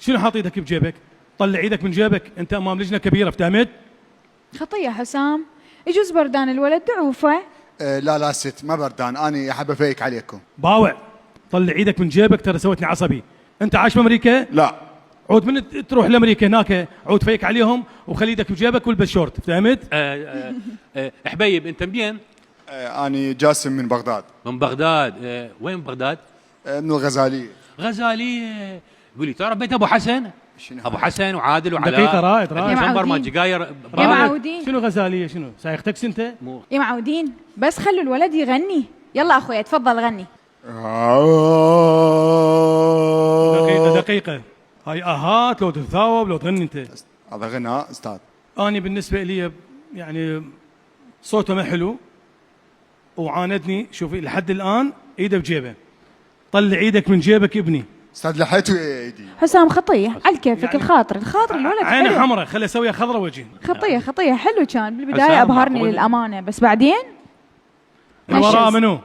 شنو حاط ايدك بجيبك؟ طلع ايدك من جيبك، انت امام لجنه كبيره، افتهمت؟ خطيه حسام، يجوز بردان الولد دعوفه. لا ست، ما بردان، اني احب افيك عليكم. باوع، طلع ايدك من جيبك، ترى سويتني عصبي. انت عايش بامريكا؟ لا. عود من تروح لامريكا هناك، عود فيك عليهم وخلي ايدك بجيبك والبس شورت، فهمت؟ حبيب انت منين؟ اني جاسم من بغداد. من بغداد. وين بغداد؟ من الغزاليه. غزاليه. يقول لي تعرف بيت ابو حسن؟ شنو ابو هاي؟ حسن وعادل وعلاء. دقيقة رائد يا معودين. برمج جاير يا معودين. شنو غزالية؟ شنو سايق تاكسي انت؟ يا معودين بس خلوا الولد يغني. يلا اخويا تفضل غني. دقيقة هاي اهات لو تتثاوب لو تغني انت. هذا غناء استاذ. انا بالنسبة لي يعني صوته ما حلو وعاندني. شوفي لحد الان ايده بجيبه. طلع ايدك من جيبك ابني. استاذ لحيته ايدي. حسام خطيه على كيفك. يعني الخاطر الولد عينه حلو. حمراء، خلي اسويها خضراء وجهي. خطيه حلو كان بالبدايه حسام ابهرني معقول؟ للامانه، بس بعدين اللي وراء نشز. منو؟